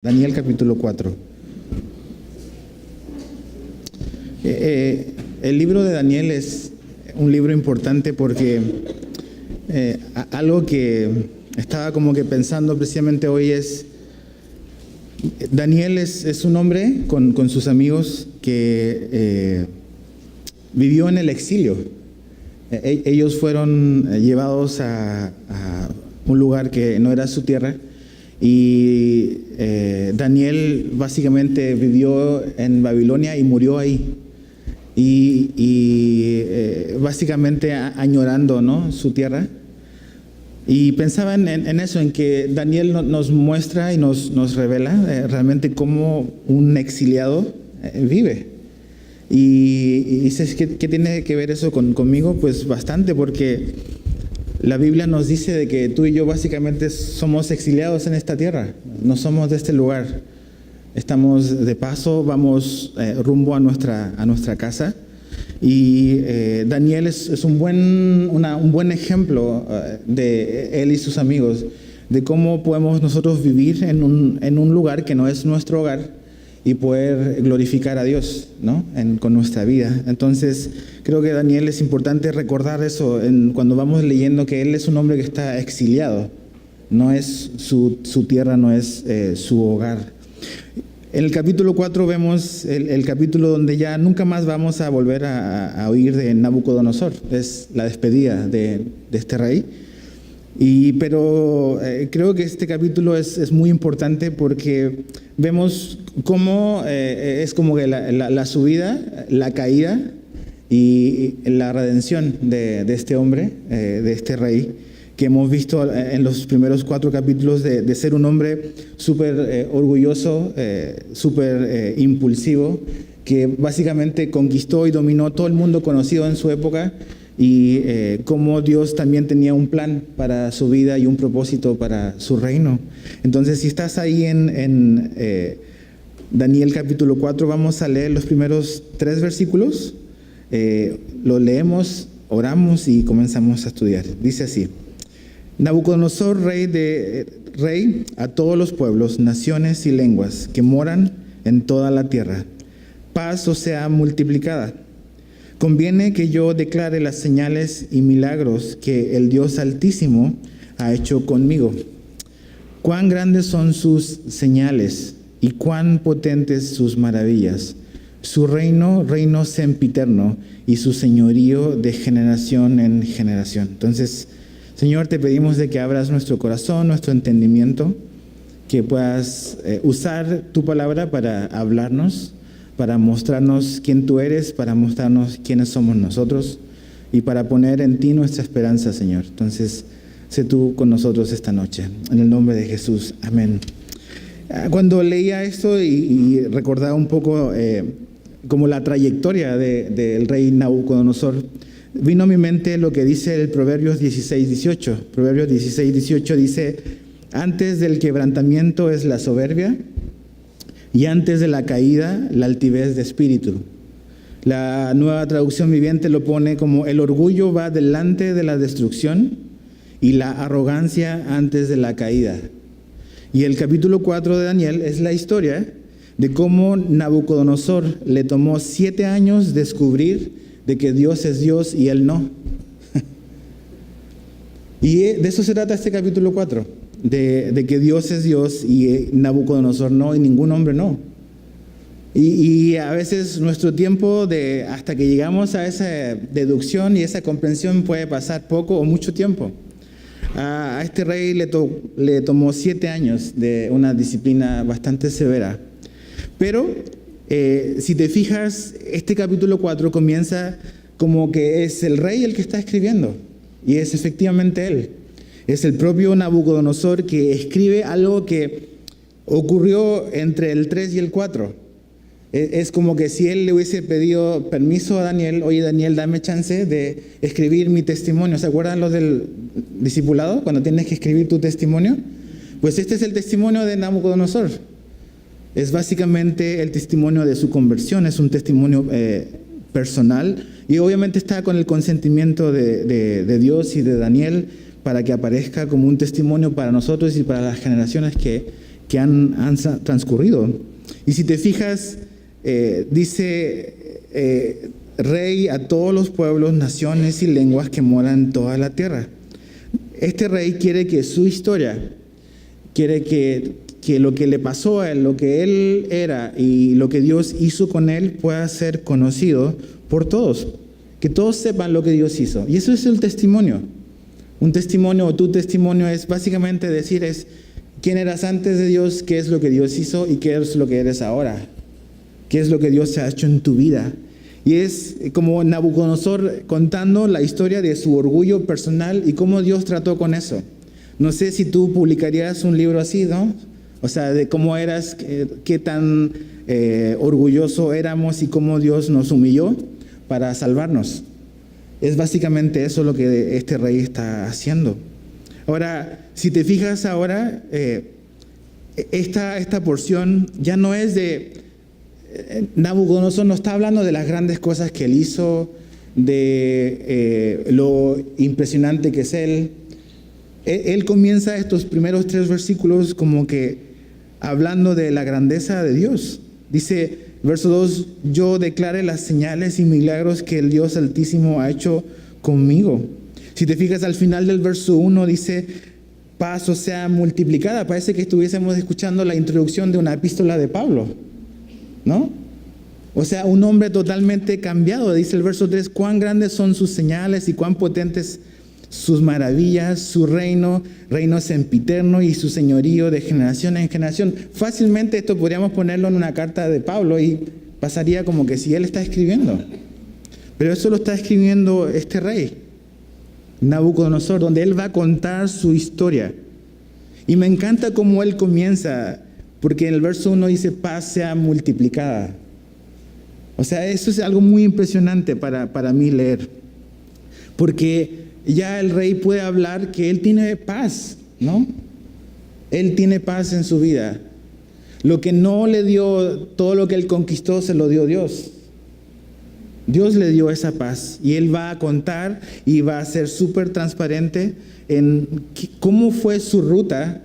Daniel capítulo 4. El libro de Daniel es un libro importante porque algo que estaba como que pensando precisamente hoy es, Daniel es un hombre con sus amigos que vivió en el exilio. Ellos fueron llevados a un lugar que no era su tierra. Y Daniel básicamente vivió en Babilonia y murió ahí. Y básicamente añorando, ¿no?, su tierra. Y pensaba en eso, en que Daniel nos muestra y nos revela realmente cómo un exiliado vive. Y dices, ¿qué tiene que ver eso conmigo? Pues bastante, porque la Biblia nos dice de que tú y yo básicamente somos exiliados en esta tierra, no somos de este lugar. Estamos de paso, vamos rumbo a nuestra casa. Y Daniel es un buen ejemplo de él y sus amigos, de cómo podemos nosotros vivir en un lugar que no es nuestro hogar y poder glorificar a Dios, ¿no?, con nuestra vida. Entonces, creo que Daniel es importante recordar eso cuando vamos leyendo que él es un hombre que está exiliado. No es su tierra, no es su hogar. En el capítulo 4 vemos el capítulo donde ya nunca más vamos a volver a oír de Nabucodonosor. Es la despedida de este rey. Pero creo que este capítulo es muy importante porque vemos cómo es como que la subida, la caída y la redención de este hombre, de este rey, que hemos visto en los primeros 4 capítulos de ser un hombre súper orgulloso, súper impulsivo, que básicamente conquistó y dominó todo el mundo conocido en su época. Y cómo Dios también tenía un plan para su vida y un propósito para su reino. Entonces, si estás ahí en Daniel capítulo 4, vamos a leer los primeros 3 versículos. Lo leemos, oramos y comenzamos a estudiar. Dice así: Nabucodonosor, rey a todos los pueblos, naciones y lenguas que moran en toda la tierra, paz os sea multiplicada. Conviene que yo declare las señales y milagros que el Dios Altísimo ha hecho conmigo. Cuán grandes son sus señales y cuán potentes sus maravillas. Su reino sempiterno y su señorío de generación en generación. Entonces, Señor, te pedimos de que abras nuestro corazón, nuestro entendimiento, que puedas usar tu palabra para hablarnos, para mostrarnos quién tú eres, para mostrarnos quiénes somos nosotros y para poner en ti nuestra esperanza, Señor. Entonces, sé tú con nosotros esta noche. En el nombre de Jesús. Amén. Cuando leía esto y recordaba un poco como la trayectoria del rey Nabucodonosor, vino a mi mente lo que dice el Proverbios 16:18. Proverbios 16:18 dice: antes del quebrantamiento es la soberbia, y antes de la caída, la altivez de espíritu. La Nueva Traducción Viviente lo pone como: el orgullo va delante de la destrucción y la arrogancia antes de la caída. Y el capítulo 4 de Daniel es la historia de cómo Nabucodonosor le tomó 7 años descubrir de que Dios es Dios y él no. Y de eso se trata este capítulo 4. De que Dios es Dios y Nabucodonosor no, y ningún hombre no. Y a veces nuestro tiempo hasta que llegamos a esa deducción y esa comprensión puede pasar poco o mucho tiempo. A este rey le tomó 7 años de una disciplina bastante severa. Pero si te fijas, este capítulo 4 comienza como que es el rey el que está escribiendo, y es efectivamente él. Es el propio Nabucodonosor que escribe algo que ocurrió entre el 3 y el 4. Es como que si él le hubiese pedido permiso a Daniel: oye, Daniel, dame chance de escribir mi testimonio. ¿Se acuerdan los del discipulado? Cuando tienes que escribir tu testimonio. Pues este es el testimonio de Nabucodonosor. Es básicamente el testimonio de su conversión. Es un testimonio personal, y obviamente está con el consentimiento de Dios y de Daniel para que aparezca como un testimonio para nosotros y para las generaciones que han transcurrido. Y si te fijas, dice rey a todos los pueblos, naciones y lenguas que moran en toda la tierra. Este rey quiere que su historia, quiere que lo que le pasó a él, lo que él era y lo que Dios hizo con él pueda ser conocido por todos. Que todos sepan lo que Dios hizo. Y eso es el testimonio. Un testimonio o tu testimonio es básicamente decir quién eras antes de Dios, qué es lo que Dios hizo y qué es lo que eres ahora. Qué es lo que Dios ha hecho en tu vida. Y es como Nabucodonosor contando la historia de su orgullo personal y cómo Dios trató con eso. No sé si tú publicarías un libro así, ¿no? O sea, de cómo eras, qué tan orgulloso éramos y cómo Dios nos humilló para salvarnos. Es básicamente eso lo que este rey está haciendo. Ahora, si te fijas ahora, esta porción ya no es de... Nabucodonosor no está hablando de las grandes cosas que él hizo, de lo impresionante que es él. Él comienza estos primeros 3 versículos como que hablando de la grandeza de Dios. Dice, verso 2, yo declaré las señales y milagros que el Dios Altísimo ha hecho conmigo. Si te fijas al final del verso 1 dice, paz o sea multiplicada. Parece que estuviésemos escuchando la introducción de una epístola de Pablo, ¿no? O sea, un hombre totalmente cambiado. Dice el verso 3, cuán grandes son sus señales y cuán potentes sus maravillas, su reino sempiterno y su señorío de generación en generación. Fácilmente esto podríamos ponerlo en una carta de Pablo y pasaría como que si él está escribiendo. Pero eso lo está escribiendo este rey, Nabucodonosor, donde él va a contar su historia. Y me encanta cómo él comienza, porque en el verso 1 dice, paz sea multiplicada. O sea, eso es algo muy impresionante para mí leer. Porque ya el rey puede hablar que él tiene paz, ¿no? Él tiene paz en su vida. Lo que no le dio, todo lo que él conquistó, se lo dio Dios. Dios le dio esa paz y él va a contar y va a ser súper transparente en cómo fue su ruta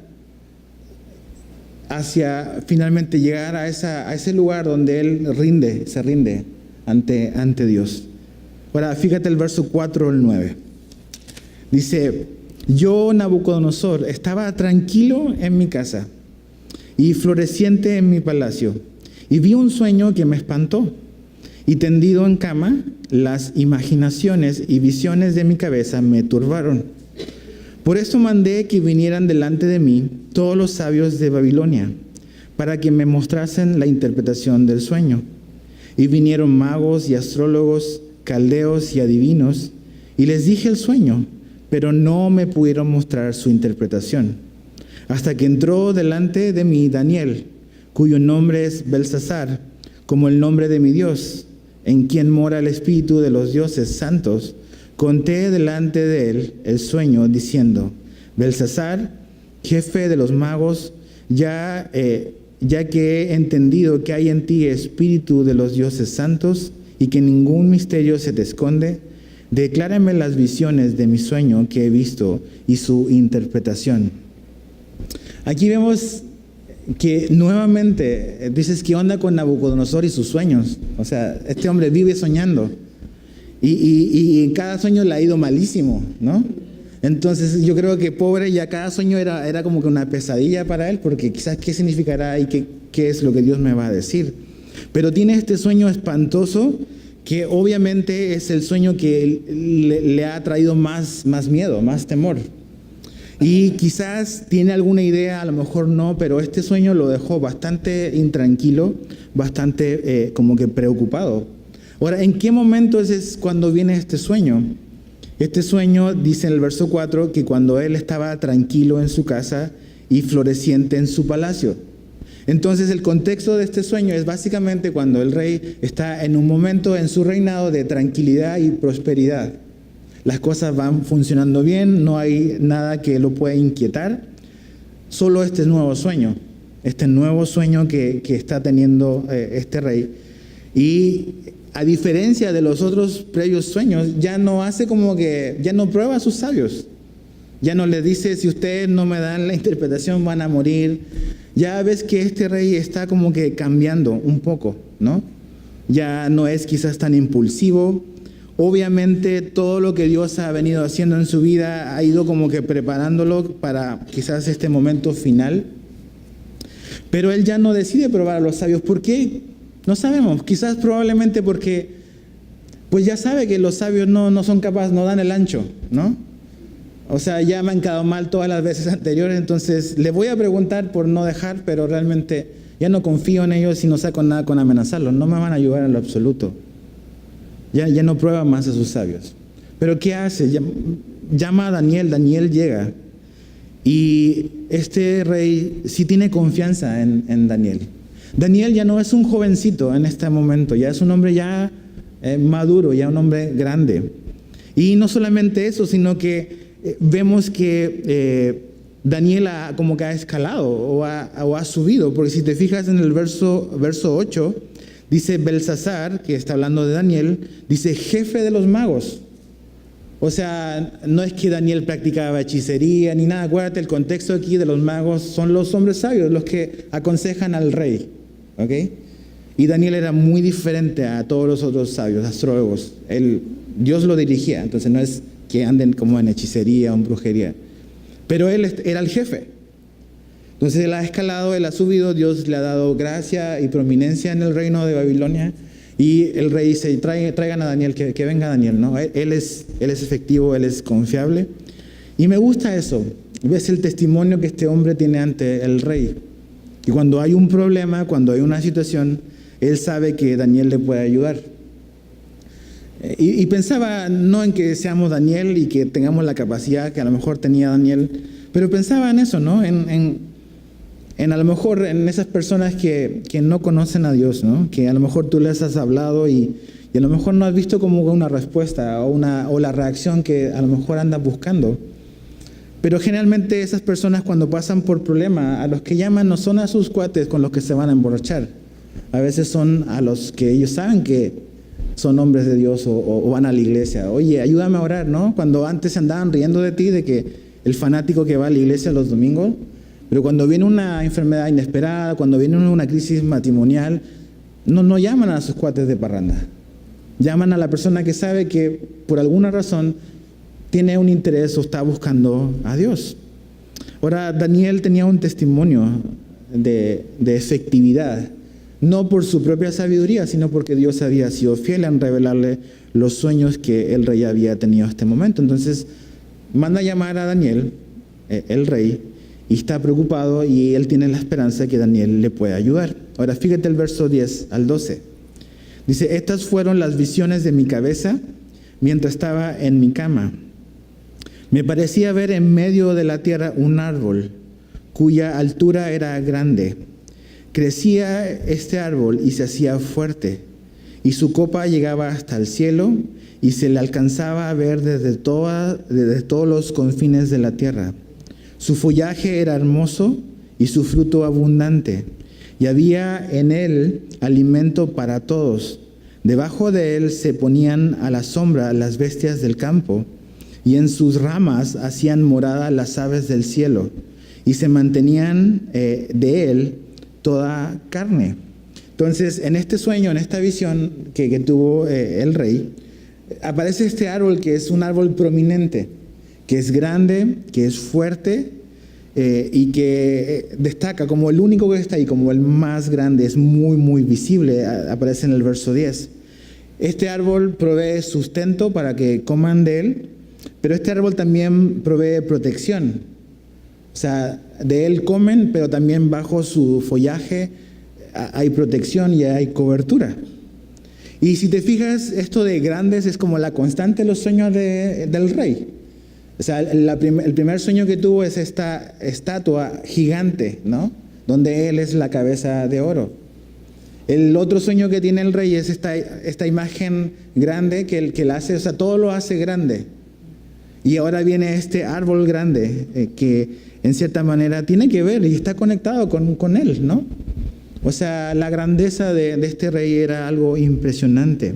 hacia finalmente llegar a ese lugar donde él se rinde ante Dios. Ahora, fíjate el verso 4 al 9. Dice, yo, Nabucodonosor, estaba tranquilo en mi casa y floreciente en mi palacio, y vi un sueño que me espantó, y tendido en cama, las imaginaciones y visiones de mi cabeza me turbaron. Por eso mandé que vinieran delante de mí todos los sabios de Babilonia, para que me mostrasen la interpretación del sueño. Y vinieron magos y astrólogos, caldeos y adivinos, y les dije el sueño, pero no me pudieron mostrar su interpretación. Hasta que entró delante de mí Daniel, cuyo nombre es Belsasar, como el nombre de mi Dios, en quien mora el espíritu de los dioses santos. Conté delante de él el sueño, diciendo, Belsasar, jefe de los magos, ya que he entendido que hay en ti espíritu de los dioses santos y que ningún misterio se te esconde, declárame las visiones de mi sueño que he visto y su interpretación. Aquí vemos que nuevamente dices, ¿qué onda con Nabucodonosor y sus sueños? O sea, este hombre vive soñando y en cada sueño le ha ido malísimo, ¿no? Entonces yo creo que pobre, ya cada sueño era como que una pesadilla para él, porque quizás qué significará y qué es lo que Dios me va a decir. Pero tiene este sueño espantoso que obviamente es el sueño que le ha traído más miedo, más temor. Y quizás tiene alguna idea, a lo mejor no, pero este sueño lo dejó bastante intranquilo, bastante como que preocupado. Ahora, ¿en qué momento es cuando viene este sueño? Este sueño dice en el verso 4 que cuando él estaba tranquilo en su casa y floreciente en su palacio. Entonces el contexto de este sueño es básicamente cuando el rey está en un momento en su reinado de tranquilidad y prosperidad. Las cosas van funcionando bien, no hay nada que lo pueda inquietar, solo este nuevo sueño que está teniendo este rey. Y a diferencia de los otros previos sueños, ya no hace como que, ya no prueba a sus sabios. Ya no les dice, si ustedes no me dan la interpretación van a morir. Ya ves que este rey está como que cambiando un poco, ¿no? Ya no es quizás tan impulsivo. Obviamente todo lo que Dios ha venido haciendo en su vida ha ido como que preparándolo para quizás este momento final. Pero él ya no decide probar a los sabios. ¿Por qué? No sabemos. Quizás probablemente porque pues ya sabe que los sabios no son capaces, no dan el ancho, ¿no? O sea, ya me han quedado mal todas las veces anteriores, entonces le voy a preguntar por no dejar, pero realmente ya no confío en ellos y no saco nada con amenazarlos. No me van a ayudar en lo absoluto. Ya no prueba más a sus sabios. Pero ¿qué hace? Llama a Daniel. Daniel llega. Y este rey sí tiene confianza en Daniel. Daniel ya no es un jovencito en este momento, ya es un hombre ya maduro, ya un hombre grande. Y no solamente eso, sino que vemos que Daniel como que ha escalado o ha subido, porque si te fijas en el verso 8, dice Belsasar, que está hablando de Daniel, dice jefe de los magos. O sea, no es que Daniel practicaba hechicería ni nada. Acuérdate, el contexto aquí de los magos son los hombres sabios, los que aconsejan al rey. ¿Ok? Y Daniel era muy diferente a todos los otros sabios, astrólogos. Dios lo dirigía, entonces no es que anden como en hechicería o en brujería. Pero él era el jefe. Entonces él ha escalado, él ha subido, Dios le ha dado gracia y prominencia en el reino de Babilonia. Y el rey dice, traigan a Daniel, que venga Daniel, ¿no? Él es efectivo, él es confiable. Y me gusta eso. Ves el testimonio que este hombre tiene ante el rey. Y cuando hay un problema, cuando hay una situación, él sabe que Daniel le puede ayudar. Y pensaba no en que seamos Daniel y que tengamos la capacidad que a lo mejor tenía Daniel, pero pensaba en eso, ¿no? En a lo mejor en esas personas que no conocen a Dios, ¿no? Que a lo mejor tú les has hablado y a lo mejor no has visto como una respuesta o la reacción que a lo mejor andas buscando. Pero generalmente esas personas cuando pasan por problemas, a los que llaman no son a sus cuates con los que se van a emborrachar. A veces son a los que ellos saben que son hombres de Dios o van a la iglesia. Oye, ayúdame a orar, ¿no? Cuando antes se andaban riendo de ti, de que el fanático que va a la iglesia los domingos. Pero cuando viene una enfermedad inesperada, cuando viene una crisis matrimonial, no llaman a sus cuates de parranda. Llaman a la persona que sabe que por alguna razón tiene un interés o está buscando a Dios. Ahora, Daniel tenía un testimonio de efectividad, no por su propia sabiduría, sino porque Dios había sido fiel en revelarle los sueños que el rey había tenido hasta este momento. Entonces, manda a llamar a Daniel, el rey, y está preocupado y él tiene la esperanza que Daniel le pueda ayudar. Ahora fíjate el verso 10 al 12. Dice, estas fueron las visiones de mi cabeza mientras estaba en mi cama. Me parecía ver en medio de la tierra un árbol cuya altura era grande. Crecía este árbol y se hacía fuerte, y su copa llegaba hasta el cielo y se le alcanzaba a ver desde todos los confines de la tierra. Su follaje era hermoso y su fruto abundante, y había en él alimento para todos. Debajo de él se ponían a la sombra las bestias del campo, y en sus ramas hacían morada las aves del cielo, y se mantenían de él toda carne. Entonces, en este sueño, en esta visión que tuvo el rey, aparece este árbol que es un árbol prominente, que es grande, que es fuerte y que destaca como el único que está ahí, como el más grande, es muy, muy visible, aparece en el verso 10. Este árbol provee sustento para que coman de él, pero este árbol también provee protección. O sea, de él comen, pero también bajo su follaje hay protección y hay cobertura. Y si te fijas, esto de grandes es como la constante de los sueños del rey. O sea, el primer sueño que tuvo es esta estatua gigante, ¿no? Donde él es la cabeza de oro. El otro sueño que tiene el rey es esta imagen grande que él hace, o sea, todo lo hace grande. Y ahora viene este árbol grande que en cierta manera tiene que ver y está conectado con él, ¿no? O sea, la grandeza de este rey era algo impresionante.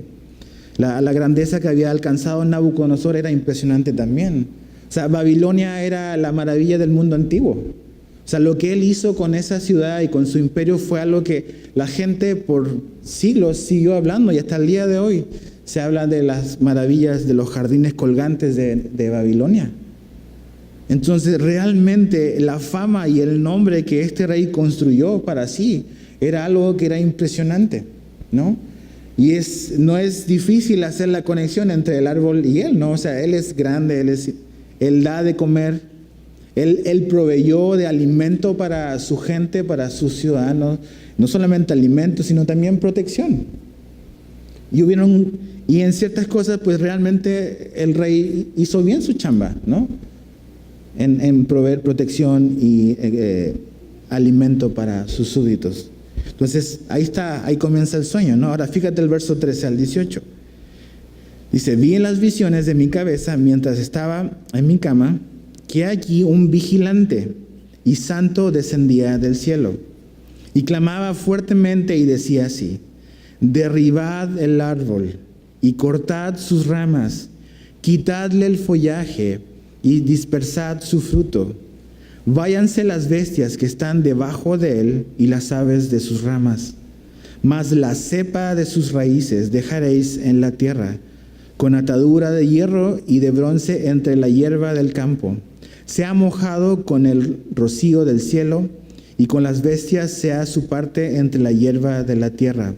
La grandeza que había alcanzado Nabucodonosor era impresionante también. O sea, Babilonia era la maravilla del mundo antiguo. O sea, lo que él hizo con esa ciudad y con su imperio fue algo que la gente por siglos siguió hablando, y hasta el día de hoy se habla de las maravillas de los jardines colgantes de Babilonia. Entonces, realmente la fama y el nombre que este rey construyó para sí era algo que era impresionante, ¿no? Y no es difícil hacer la conexión entre el árbol y él, ¿no? O sea, él es grande, él da de comer, él proveyó de alimento para su gente, para sus ciudadanos, no solamente alimento, sino también protección. Y en ciertas cosas, pues realmente el rey hizo bien su chamba, ¿no? En proveer protección y alimento para sus súbditos. Entonces, ahí comienza el sueño, ¿no? Ahora fíjate el verso 13 al 18. Dice, vi en las visiones de mi cabeza mientras estaba en mi cama, que aquí un vigilante y santo descendía del cielo, y clamaba fuertemente y decía así: derribad el árbol y cortad sus ramas, quitadle el follaje y dispersad su fruto. Váyanse las bestias que están debajo de él y las aves de sus ramas. Mas la cepa de sus raíces dejaréis en la tierra, con atadura de hierro y de bronce entre la hierba del campo. Sea mojado con el rocío del cielo, y con las bestias sea su parte entre la hierba de la tierra.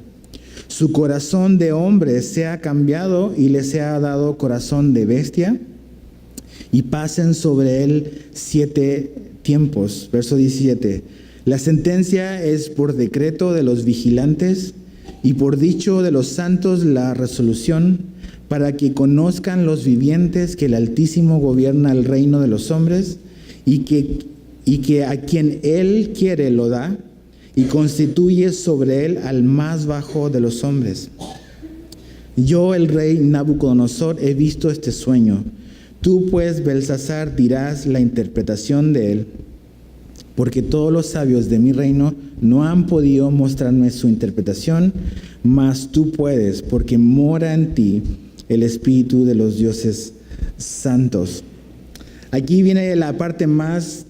Su corazón de hombre sea cambiado y le sea dado corazón de bestia, y pasen sobre él 7 tiempos. Verso 17. La sentencia es por decreto de los vigilantes y por dicho de los santos la resolución, para que conozcan los vivientes que el Altísimo gobierna el reino de los hombres, y que a quien él quiere lo da, y constituye sobre él al más bajo de los hombres. Yo, el rey Nabucodonosor, he visto este sueño. Tú, pues, Belsasar, dirás la interpretación de él, porque todos los sabios de mi reino no han podido mostrarme su interpretación, mas tú puedes, porque mora en ti el espíritu de los dioses santos. Aquí viene la parte más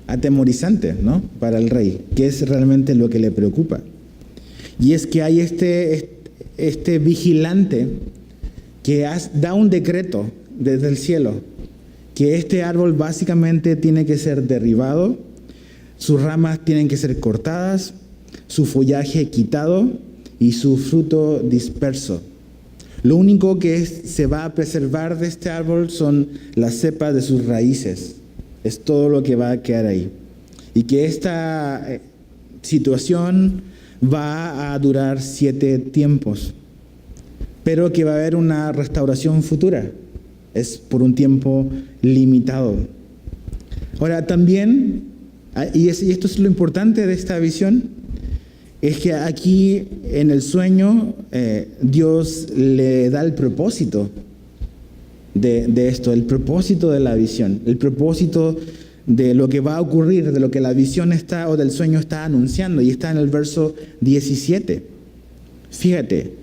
atemorizante, ¿no?, para el rey, que es realmente lo que le preocupa. Y es que hay este vigilante que da un decreto desde el cielo, que este árbol básicamente tiene que ser derribado, sus ramas tienen que ser cortadas, su follaje quitado y su fruto disperso. Lo único que se va a preservar de este árbol son las cepas de sus raíces. Es todo lo que va a quedar ahí. Y que esta situación va a durar 7 tiempos, pero que va a haber una restauración futura. Es por un tiempo limitado. Ahora también, y esto es lo importante de esta visión, es que aquí en el sueño Dios le da el propósito de esto, el propósito de la visión, el propósito de lo que va a ocurrir, de lo que la visión o del sueño está anunciando, y está en el verso 17. Fíjate,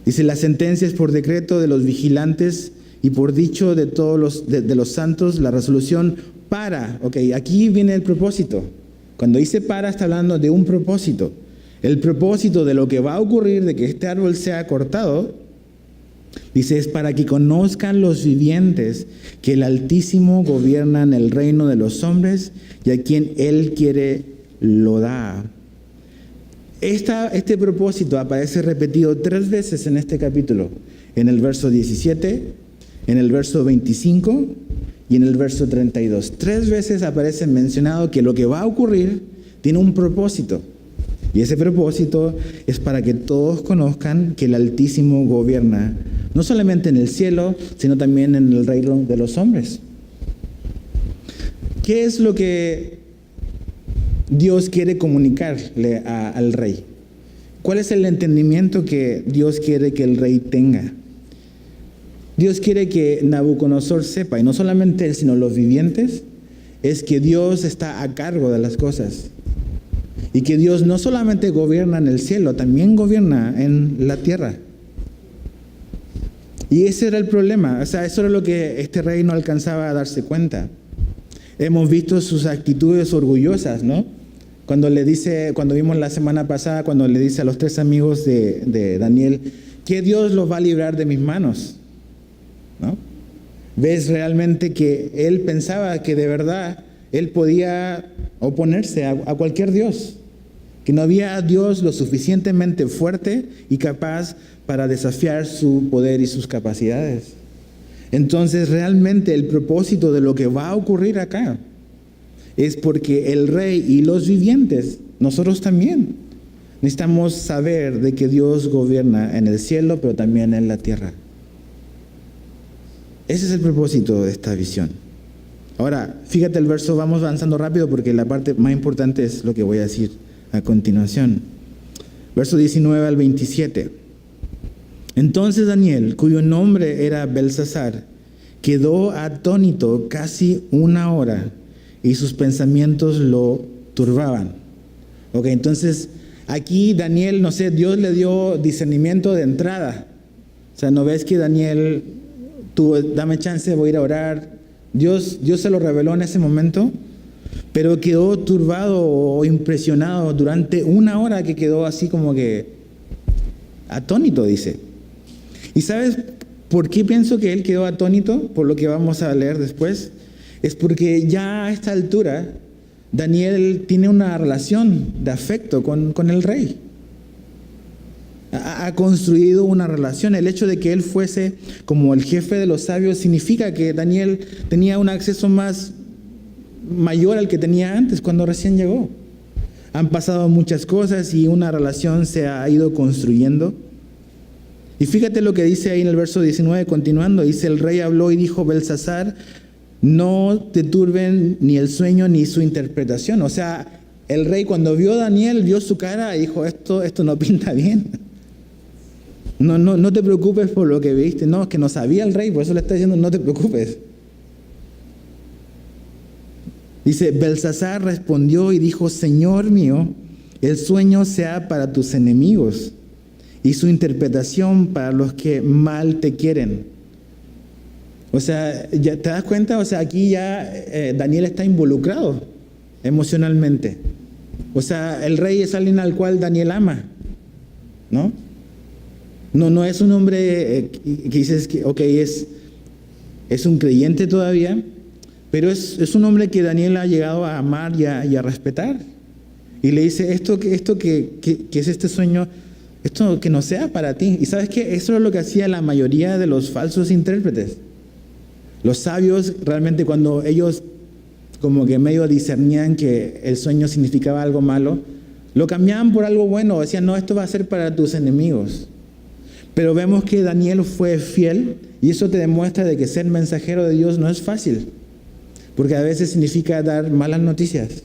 dice: la sentencia es por decreto de los vigilantes y por dicho de todos los santos la resolución para. Ok, aquí viene el propósito. Cuando dice para, está hablando de un propósito. El propósito de lo que va a ocurrir, de que este árbol sea cortado, dice, es para que conozcan los vivientes que el Altísimo gobierna en el reino de los hombres, y a quien Él quiere lo da. Este propósito aparece repetido 3 veces en este capítulo: en el verso 17, en el verso 25 y en el verso 32. 3 veces aparece mencionado que lo que va a ocurrir tiene un propósito. Y ese propósito es para que todos conozcan que el Altísimo gobierna, no solamente en el cielo, sino también en el reino de los hombres. ¿Qué es lo que Dios quiere comunicarle al rey? ¿Cuál es el entendimiento que Dios quiere que el rey tenga? Dios quiere que Nabucodonosor sepa, y no solamente él, sino los vivientes, es que Dios está a cargo de las cosas. Y que Dios no solamente gobierna en el cielo, también gobierna en la tierra. Y ese era el problema, o sea, eso era lo que este rey no alcanzaba a darse cuenta. Hemos visto sus actitudes orgullosas, ¿no? Cuando vimos la semana pasada, cuando le dice a los 3 amigos de Daniel, que Dios los va a librar de mis manos, ¿no? Ves realmente que él pensaba que de verdad él podía oponerse a cualquier Dios, que no había Dios lo suficientemente fuerte y capaz para desafiar su poder y sus capacidades. Entonces realmente el propósito de lo que va a ocurrir acá es porque el rey y los vivientes, nosotros también, necesitamos saber de que Dios gobierna en el cielo, pero también en la tierra. Ese es el propósito de esta visión. Ahora, fíjate el verso, vamos avanzando rápido porque la parte más importante es lo que voy a decir a continuación. Verso 19 al 27. Entonces Daniel, cuyo nombre era Belsasar, quedó atónito casi 1 hora y sus pensamientos lo turbaban. Ok, entonces aquí Daniel, no sé, Dios le dio discernimiento de entrada. O sea, ¿no ves que Daniel tuvo, dame chance, voy a ir a orar? Dios se lo reveló en ese momento, pero quedó turbado o impresionado durante 1 hora, que quedó así como que atónito, dice. ¿Y sabes por qué pienso que él quedó atónito? Por lo que vamos a leer después. Es porque ya a esta altura Daniel tiene una relación de afecto con el rey. Ha construido una relación. El hecho de que él fuese como el jefe de los sabios significa que Daniel tenía un acceso mayor al que tenía antes cuando recién llegó. Han pasado muchas cosas y una relación se ha ido construyendo. Y fíjate lo que dice ahí en el verso 19, continuando. Dice: el rey habló y dijo: Belsasar, no te turben ni el sueño ni su interpretación. O sea, el rey cuando vio a Daniel, vio su cara y dijo: esto no pinta bien. No te preocupes por lo que viste. No, es que no sabía el rey, por eso le está diciendo: no te preocupes. Dice: Belsasar respondió y dijo: Señor mío, el sueño sea para tus enemigos y su interpretación para los que mal te quieren. O sea, ¿ya te das cuenta? O sea, aquí ya Daniel está involucrado emocionalmente. O sea, el rey es alguien al cual Daniel ama, ¿no? No es un hombre que dices que, ok, es un creyente todavía, pero es un hombre que Daniel ha llegado a amar y a respetar. Y le dice: esto que es este sueño, esto que no sea para ti. Y ¿sabes qué? Eso es lo que hacía la mayoría de los falsos intérpretes. Los sabios realmente, cuando ellos como que medio discernían que el sueño significaba algo malo, lo cambiaban por algo bueno. Decían: no, esto va a ser para tus enemigos. Pero vemos que Daniel fue fiel, y eso te demuestra de que ser mensajero de Dios no es fácil, porque a veces significa dar malas noticias.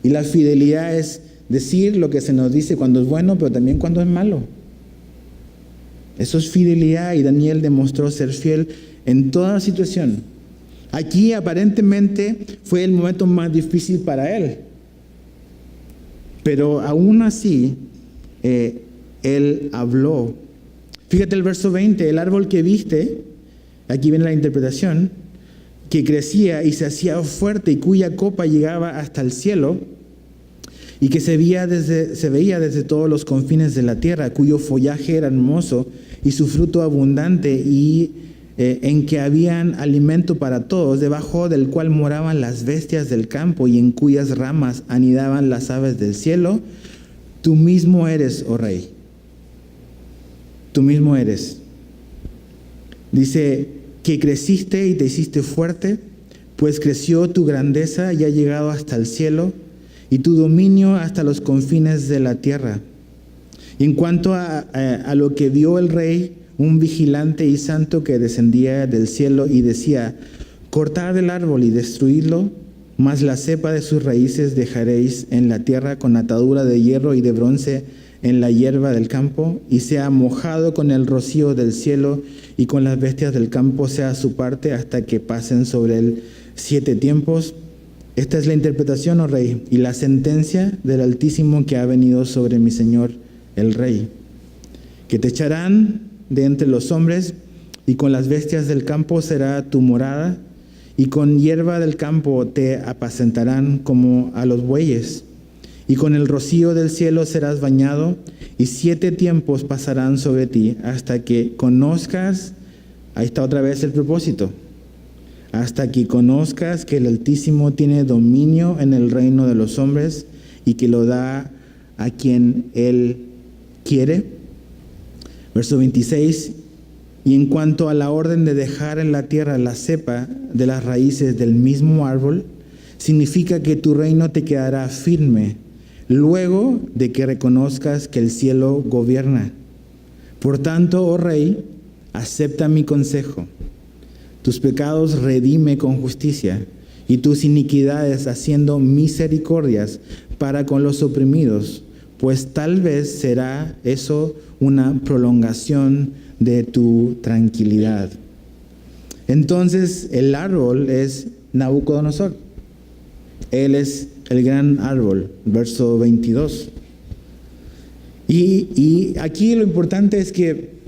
Y la fidelidad es decir lo que se nos dice cuando es bueno, pero también cuando es malo. Eso es fidelidad, y Daniel demostró ser fiel en toda situación. Aquí aparentemente fue el momento más difícil para él, pero aún así él habló. Fíjate el verso 20: el árbol que viste, aquí viene la interpretación, que crecía y se hacía fuerte y cuya copa llegaba hasta el cielo y que se veía desde todos los confines de la tierra, cuyo follaje era hermoso y su fruto abundante, y en que habían alimento para todos, debajo del cual moraban las bestias del campo y en cuyas ramas anidaban las aves del cielo. Tú mismo eres, oh rey. Tú mismo eres. Dice que creciste y te hiciste fuerte, pues creció tu grandeza y ha llegado hasta el cielo, y tu dominio hasta los confines de la tierra. Y en cuanto a lo que vio el rey, un vigilante y santo que descendía del cielo y decía: cortad el árbol y destruidlo, mas la cepa de sus raíces dejaréis en la tierra con atadura de hierro y de bronce en la hierba del campo, y sea mojado con el rocío del cielo, y con las bestias del campo sea su parte hasta que pasen sobre él 7 tiempos. Esta es la interpretación, oh rey, y la sentencia del Altísimo que ha venido sobre mi señor el rey, que te echarán de entre los hombres, y con las bestias del campo será tu morada, y con hierba del campo te apacentarán como a los bueyes, y con el rocío del cielo serás bañado, y 7 tiempos pasarán sobre ti, hasta que conozcas, ahí está otra vez el propósito, hasta que conozcas que el Altísimo tiene dominio en el reino de los hombres, y que lo da a quien Él quiere. Verso 26, y en cuanto a la orden de dejar en la tierra la cepa de las raíces del mismo árbol, significa que tu reino te quedará firme, luego de que reconozcas que el cielo gobierna. Por tanto, oh rey, acepta mi consejo. Tus pecados redime con justicia, y tus iniquidades haciendo misericordias para con los oprimidos, pues tal vez será eso una prolongación de tu tranquilidad. Entonces el árbol es Nabucodonosor. Él es el gran árbol, verso 22. Y aquí lo importante es que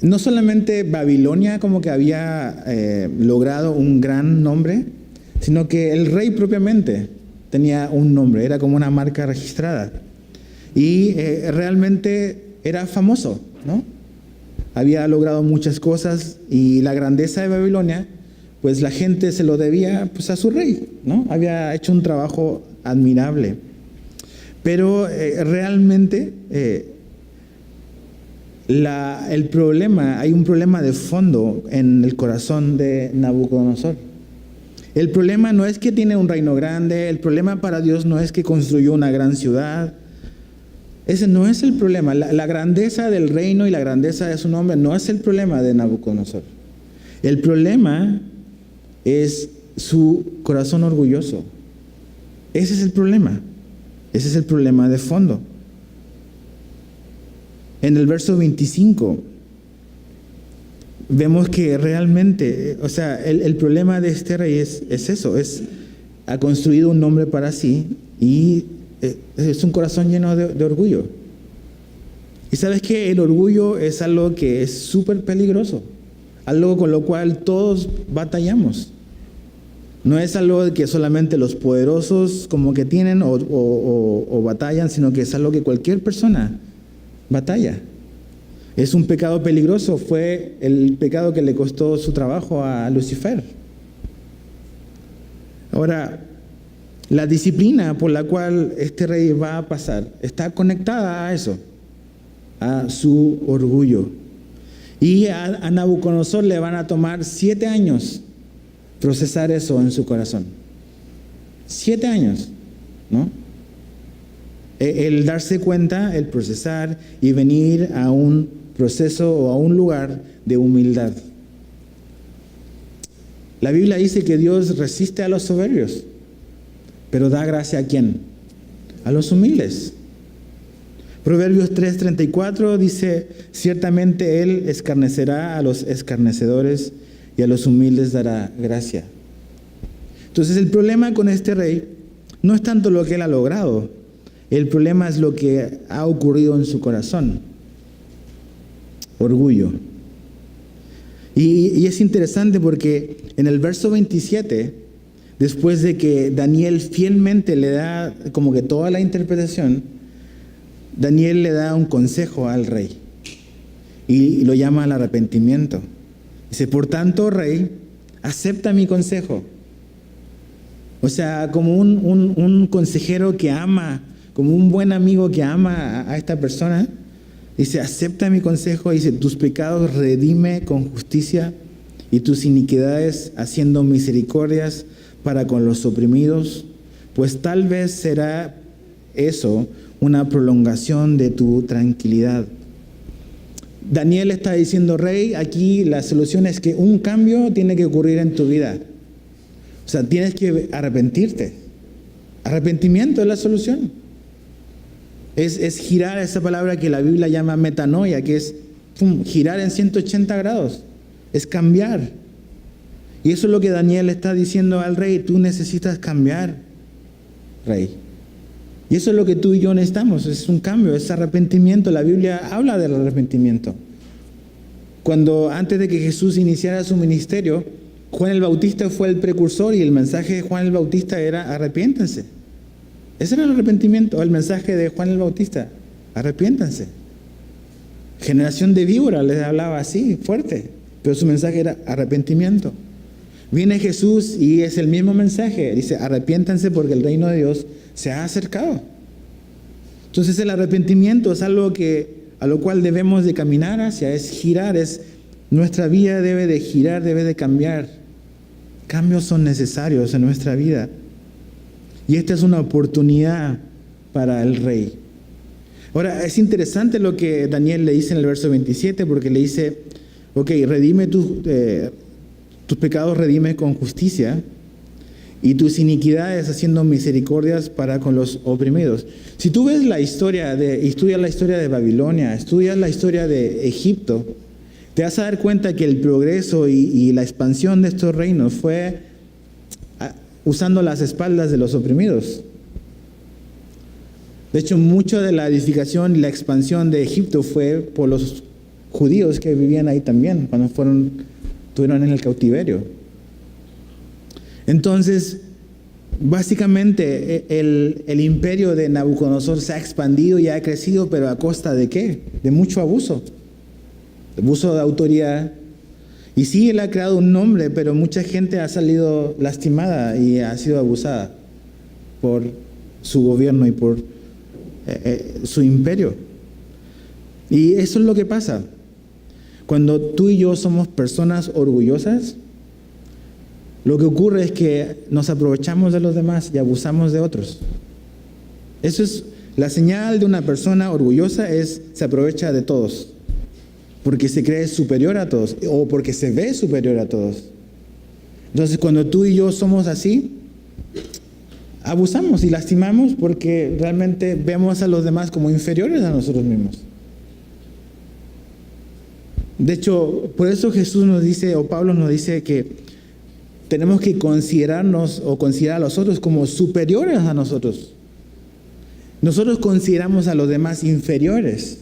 no solamente Babilonia como que había logrado un gran nombre, sino que el rey propiamente tenía un nombre, era como una marca registrada. Y realmente era famoso, ¿no? Había logrado muchas cosas, y la grandeza de Babilonia, pues la gente se lo debía pues a su rey, ¿no? Había hecho un trabajo admirable. Pero realmente el problema, hay un problema de fondo en el corazón de Nabucodonosor. El problema no es que tiene un reino grande, el problema para Dios no es que construyó una gran ciudad. Ese no es el problema. La grandeza del reino y la grandeza de su nombre no es el problema de Nabucodonosor. El problema es su corazón orgulloso. Ese es el problema. Ese es el problema de fondo. En el verso 25 vemos que realmente, o sea, el problema de este rey es eso, ha construido un nombre para sí, y es un corazón lleno de orgullo. Y sabes que el orgullo es algo que es súper peligroso, algo con lo cual todos batallamos. No es algo que solamente los poderosos como que tienen o batallan, sino que es algo que cualquier persona batalla. Es un pecado peligroso, fue el pecado que le costó su trabajo a Lucifer. Ahora, la disciplina por la cual este rey va a pasar está conectada a eso, a su orgullo. Y a Nabucodonosor le van a tomar 7 años procesar eso en su corazón. 7 años, ¿no? El darse cuenta, el procesar y venir a un proceso o a un lugar de humildad. La Biblia dice que Dios resiste a los soberbios, pero da gracia ¿a quién? A los humildes. Proverbios 3:34 dice: ciertamente Él escarnecerá a los escarnecedores y a los humildes dará gracia. Entonces el problema con este rey no es tanto lo que él ha logrado, el problema es lo que ha ocurrido en su corazón. Orgullo. Y es interesante porque en el verso 27, después de que Daniel fielmente le da como que toda la interpretación, Daniel le da un consejo al rey y lo llama al arrepentimiento. Dice: por tanto, rey, acepta mi consejo. O sea, como un consejero que ama, como un buen amigo que ama a esta persona, dice: acepta mi consejo. Dice: tus pecados redime con justicia, y tus iniquidades haciendo misericordias para con los oprimidos, pues tal vez será eso una prolongación de tu tranquilidad. Daniel está diciendo: rey, aquí la solución es que un cambio tiene que ocurrir en tu vida. O sea, tienes que arrepentirte. Arrepentimiento es la solución. Es girar, esa palabra que la Biblia llama metanoia, que es girar en 180 grados. Es cambiar. Y eso es lo que Daniel está diciendo al rey: tú necesitas cambiar, rey. Y eso es lo que tú y yo necesitamos, es un cambio, es arrepentimiento. La Biblia habla del arrepentimiento. Cuando antes de que Jesús iniciara su ministerio, Juan el Bautista fue el precursor, y el mensaje de Juan el Bautista era: arrepiéntanse. Ese era el arrepentimiento, el mensaje de Juan el Bautista: arrepiéntanse. Generación de víbora les hablaba así, fuerte, pero su mensaje era arrepentimiento. Viene Jesús y es el mismo mensaje, dice: arrepiéntanse porque el reino de Dios se ha acercado. Entonces el arrepentimiento es algo a lo cual debemos de caminar hacia, es girar, nuestra vida debe de girar, debe de cambiar. Cambios son necesarios en nuestra vida. Y esta es una oportunidad para el rey. Ahora, es interesante lo que Daniel le dice en el verso 27, porque le dice: ok, redime tus pecados, redime con justicia, y tus iniquidades haciendo misericordias para con los oprimidos. Si tú ves estudias la historia de Babilonia, estudias la historia de Egipto, te vas a dar cuenta que el progreso y la expansión de estos reinos fue usando las espaldas de los oprimidos. De hecho, mucho de la edificación y la expansión de Egipto fue por los judíos que vivían ahí también, cuando estuvieron en el cautiverio. Entonces, básicamente el imperio de Nabucodonosor se ha expandido y ha crecido, pero ¿a costa de qué? De mucho abuso. Abuso de autoridad. Y sí, él ha creado un nombre, pero mucha gente ha salido lastimada y ha sido abusada por su gobierno y por su imperio. Y eso es lo que pasa. Cuando tú y yo somos personas orgullosas, lo que ocurre es que nos aprovechamos de los demás y abusamos de otros. Eso es la señal de una persona orgullosa, se aprovecha de todos, porque se cree superior a todos o porque se ve superior a todos. Entonces, cuando tú y yo somos así, abusamos y lastimamos porque realmente vemos a los demás como inferiores a nosotros mismos. De hecho, por eso Jesús nos dice, o Pablo nos dice, que tenemos que considerarnos o considerar a los otros como superiores a nosotros. Nosotros consideramos a los demás inferiores.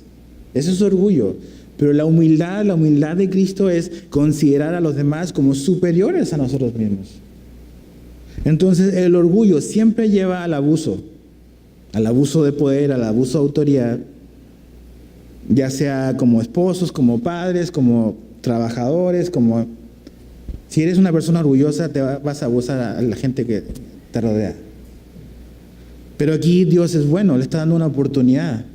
Eso es orgullo. Pero la humildad de Cristo es considerar a los demás como superiores a nosotros mismos. Entonces, el orgullo siempre lleva al abuso de poder, al abuso de autoridad, ya sea como esposos, como padres, como trabajadores, si eres una persona orgullosa, vas a abusar a la gente que te rodea. Pero aquí Dios es bueno, le está dando una oportunidad.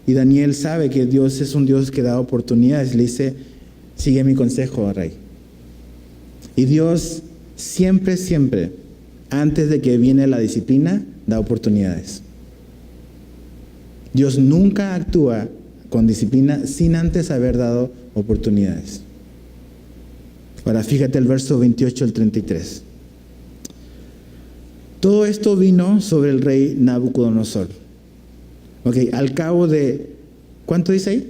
Y Daniel sabe que Dios es un Dios que da oportunidades. Le dice: sigue mi consejo, rey. Y Dios siempre, antes de que viene la disciplina, da oportunidades. Dios nunca actúa con disciplina sin antes haber dado oportunidades. Ahora fíjate el verso 28 al 33. Todo esto vino sobre el rey Nabucodonosor. Ok, al cabo de, ¿cuánto dice ahí?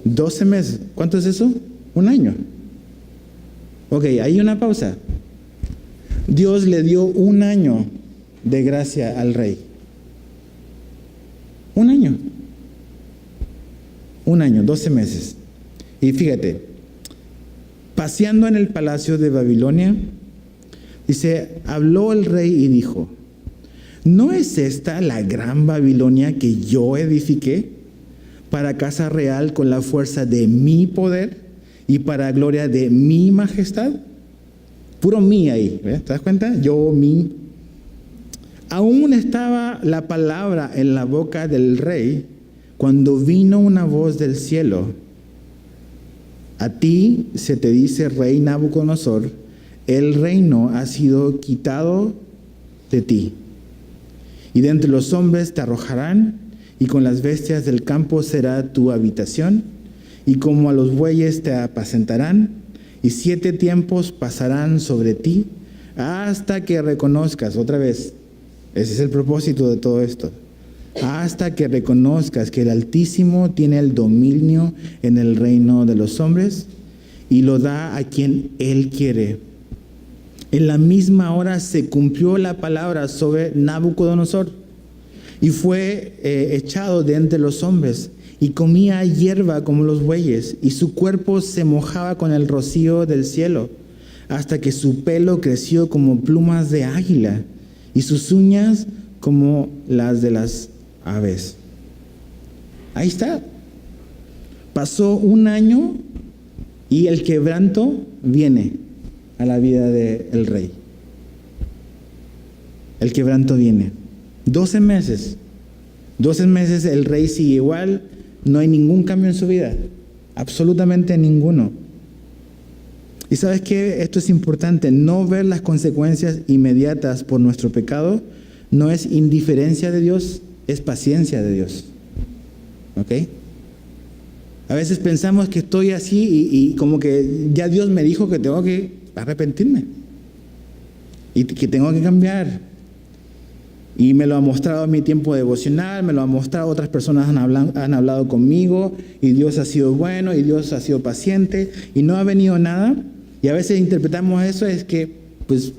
12 meses. ¿Cuánto es eso? Un año. Ok, hay una pausa. Dios le dio un año de gracia al rey. Un año, 12 meses. Y fíjate, paseando en el palacio de Babilonia, dice, habló el rey y dijo: ¿no es esta la gran Babilonia que yo edifiqué para casa real con la fuerza de mi poder y para gloria de mi majestad? Puro mí ahí, ¿ves? ¿Te das cuenta? Yo, mí. Aún estaba la palabra en la boca del rey cuando vino una voz del cielo: a ti se te dice, rey Nabucodonosor, el reino ha sido quitado de ti, y de entre los hombres te arrojarán, y con las bestias del campo será tu habitación, y como a los bueyes te apacentarán, y 7 tiempos pasarán sobre ti, hasta que reconozcas, otra vez, ese es el propósito de todo esto, hasta que reconozcas que el Altísimo tiene el dominio en el reino de los hombres y lo da a quien Él quiere, En la misma hora se cumplió la palabra sobre Nabucodonosor y fue echado de entre los hombres y comía hierba como los bueyes y su cuerpo se mojaba con el rocío del cielo hasta que su pelo creció como plumas de águila y sus uñas como las de las aves. Ahí está. Pasó un año y el quebranto viene a la vida del rey. El quebranto viene. 12 meses. 12 meses el rey sigue igual. No hay ningún cambio en su vida. Absolutamente ninguno. Y ¿sabes qué? Esto es importante. No ver las consecuencias inmediatas por nuestro pecado no es indiferencia de Dios, es paciencia de Dios. ¿Ok? A veces pensamos que estoy así y como que ya Dios me dijo que tengo que arrepentirme y que tengo que cambiar. Y me lo ha mostrado en mi tiempo devocional, me lo ha mostrado otras personas, han hablado conmigo y Dios ha sido bueno y Dios ha sido paciente y no ha venido nada. Y a veces interpretamos eso es que pues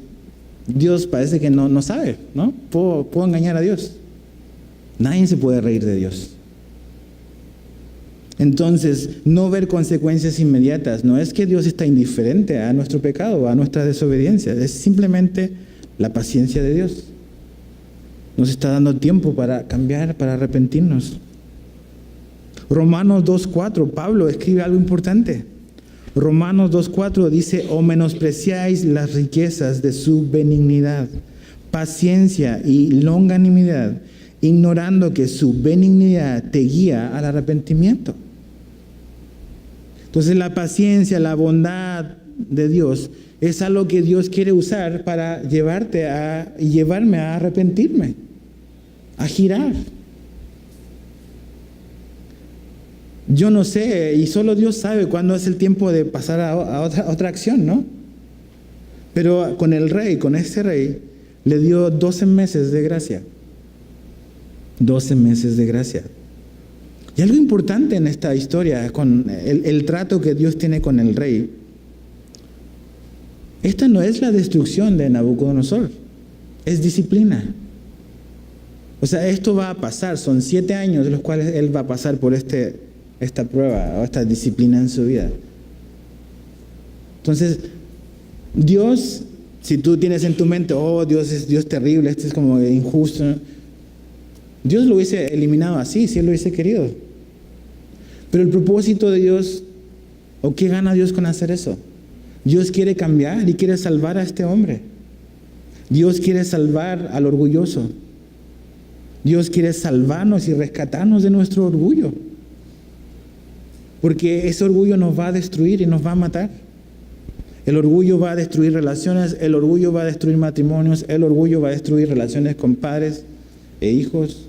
Dios parece que no sabe, ¿no? Puedo engañar a Dios. Nadie se puede reír de Dios. Entonces, no ver consecuencias inmediatas no es que Dios está indiferente a nuestro pecado, a nuestra desobediencia, es simplemente la paciencia de Dios. Nos está dando tiempo para cambiar, para arrepentirnos. Romanos 2:4, Pablo escribe algo importante. Romanos 2:4 dice: o menospreciáis las riquezas de su benignidad, paciencia y longanimidad, ignorando que su benignidad te guía al arrepentimiento. Entonces la paciencia, la bondad de Dios es algo que Dios quiere usar para llevarme a arrepentirme, a girar. Yo no sé, y solo Dios sabe cuándo es el tiempo de pasar a otra acción, ¿no? Pero con este rey, le dio 12 meses de gracia. 12 meses de gracia. Y algo importante en esta historia, con el trato que Dios tiene con el rey, esta no es la destrucción de Nabucodonosor, es disciplina. O sea, esto va a pasar, son 7 años de los cuales él va a pasar por esta prueba o esta disciplina en su vida. Entonces, Dios, si tú tienes en tu mente, oh, Dios es Dios terrible, este es como injusto, ¿no? Dios lo hubiese eliminado así, si Él lo hubiese querido. Pero el propósito de Dios, ¿o qué gana Dios con hacer eso? Dios quiere cambiar y quiere salvar a este hombre. Dios quiere salvar al orgulloso. Dios quiere salvarnos y rescatarnos de nuestro orgullo. Porque ese orgullo nos va a destruir y nos va a matar. El orgullo va a destruir relaciones, el orgullo va a destruir matrimonios, el orgullo va a destruir relaciones con padres e hijos.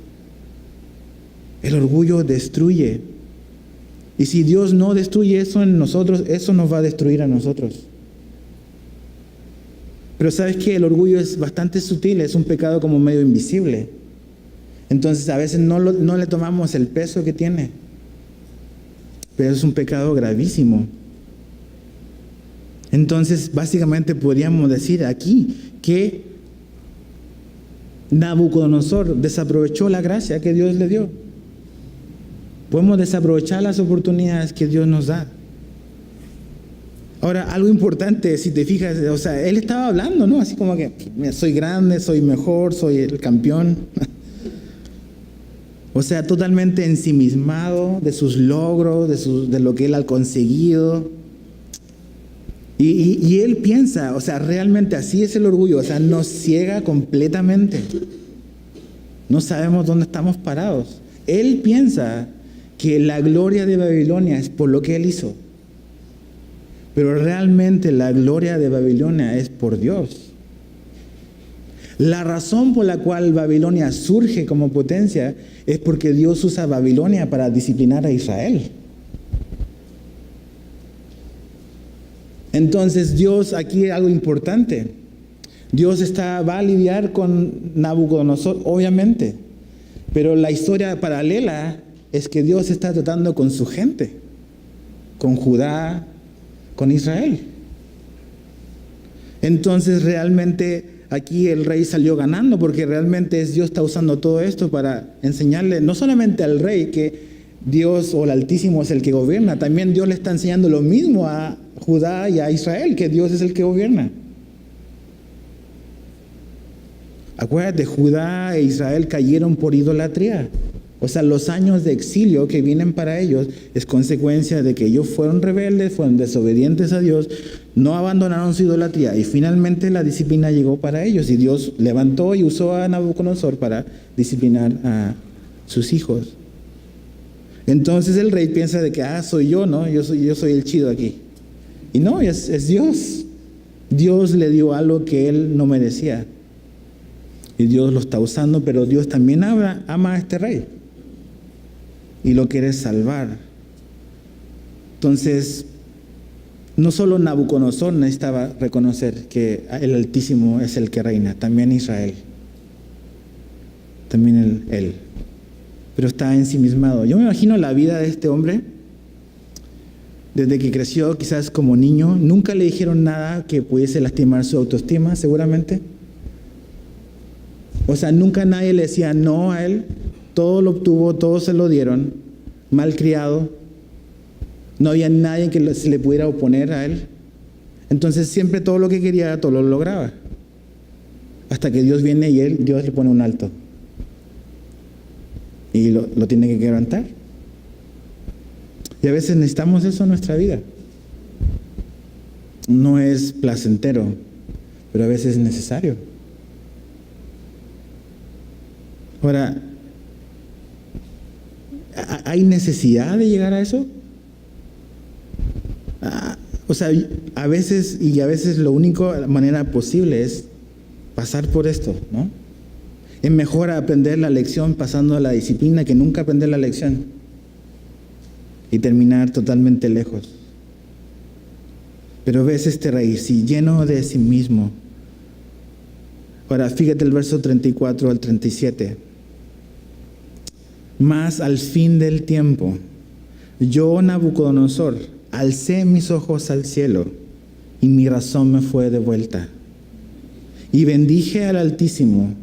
El orgullo destruye. Y si Dios no destruye eso en nosotros, eso nos va a destruir a nosotros. Pero ¿sabes qué? El orgullo es bastante sutil, es un pecado como medio invisible. Entonces a veces no le tomamos el peso que tiene. Pero es un pecado gravísimo. Entonces básicamente podríamos decir aquí que Nabucodonosor desaprovechó la gracia que Dios le dio. Podemos desaprovechar las oportunidades que Dios nos da. Ahora, algo importante, si te fijas, o sea, él estaba hablando, ¿no? Así como que, mira, soy grande, soy mejor, soy el campeón. O sea, totalmente ensimismado de sus logros, de lo que él ha conseguido. Y él piensa, o sea, realmente así es el orgullo, o sea, nos ciega completamente. No sabemos dónde estamos parados. Él piensa que la gloria de Babilonia es por lo que él hizo. Pero realmente la gloria de Babilonia es por Dios. La razón por la cual Babilonia surge como potencia es porque Dios usa Babilonia para disciplinar a Israel. Entonces Dios, aquí algo importante. Dios va a lidiar con Nabucodonosor, obviamente. Pero la historia paralela es que Dios está tratando con su gente, con Judá, con Israel. Entonces realmente aquí el rey salió ganando, porque realmente Dios está usando todo esto para enseñarle no solamente al rey que Dios o el Altísimo es el que gobierna, también Dios le está enseñando lo mismo a Judá y a Israel, que Dios es el que gobierna. Acuérdate, Judá e Israel cayeron por idolatría. O sea, los años de exilio que vienen para ellos es consecuencia de que ellos fueron rebeldes, fueron desobedientes a Dios, no abandonaron su idolatría y finalmente la disciplina llegó para ellos y Dios levantó y usó a Nabucodonosor para disciplinar a sus hijos. Entonces el rey piensa de que, soy yo, ¿no? Yo soy el chido aquí. Y no, es Dios. Dios le dio algo que él no merecía. Y Dios lo está usando, pero Dios también ama a este rey. Y lo quiere salvar. Entonces, no solo Nabucodonosor necesitaba reconocer que el Altísimo es el que reina, también Israel. También él. Pero está ensimismado. Yo me imagino la vida de este hombre, desde que creció, quizás como niño, nunca le dijeron nada que pudiese lastimar su autoestima, seguramente. O sea, nunca nadie le decía no a él, todo lo obtuvo, todo se lo dieron, malcriado, no había nadie que se le pudiera oponer a él. Entonces siempre todo lo que quería, todo lo lograba. Hasta que Dios viene y Dios le pone un alto. Y lo tiene que quebrantar. Y a veces necesitamos eso en nuestra vida. No es placentero, pero a veces es necesario. Ahora, ¿hay necesidad de llegar a eso? O sea, a veces la única manera posible es pasar por esto, ¿no? Es mejor aprender la lección pasando a la disciplina que nunca aprender la lección y terminar totalmente lejos. Pero ves este rey, sí, lleno de sí mismo. Ahora, fíjate el verso 34 al 37. Mas al fin del tiempo, yo, Nabucodonosor, alcé mis ojos al cielo y mi razón me fue devuelta. Y bendije al Altísimo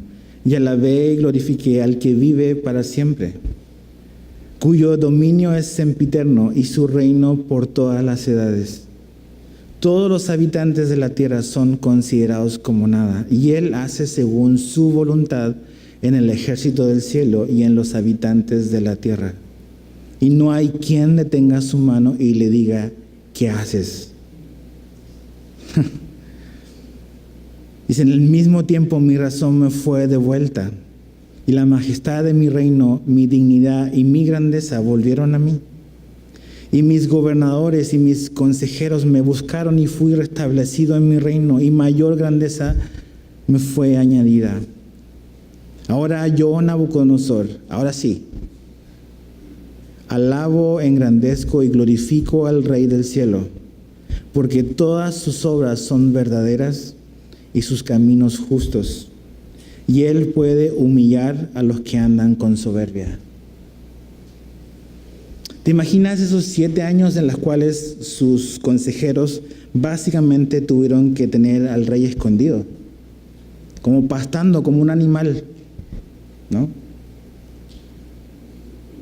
y alabé y glorifiqué al que vive para siempre, cuyo dominio es sempiterno y su reino por todas las edades. Todos los habitantes de la tierra son considerados como nada, y él hace según su voluntad en el ejército del cielo y en los habitantes de la tierra. Y no hay quien detenga su mano y le diga, ¿qué haces? Dice, en el mismo tiempo mi razón me fue devuelta, y la majestad de mi reino, mi dignidad y mi grandeza volvieron a mí. Y mis gobernadores y mis consejeros me buscaron y fui restablecido en mi reino, y mayor grandeza me fue añadida. Ahora yo, Nabucodonosor, ahora sí, alabo, engrandezco y glorifico al Rey del cielo, porque todas sus obras son verdaderas y sus caminos justos, y él puede humillar a los que andan con soberbia. ¿Te imaginas esos 7 años en los cuales sus consejeros básicamente tuvieron que tener al rey escondido, como pastando como un animal, ¿no?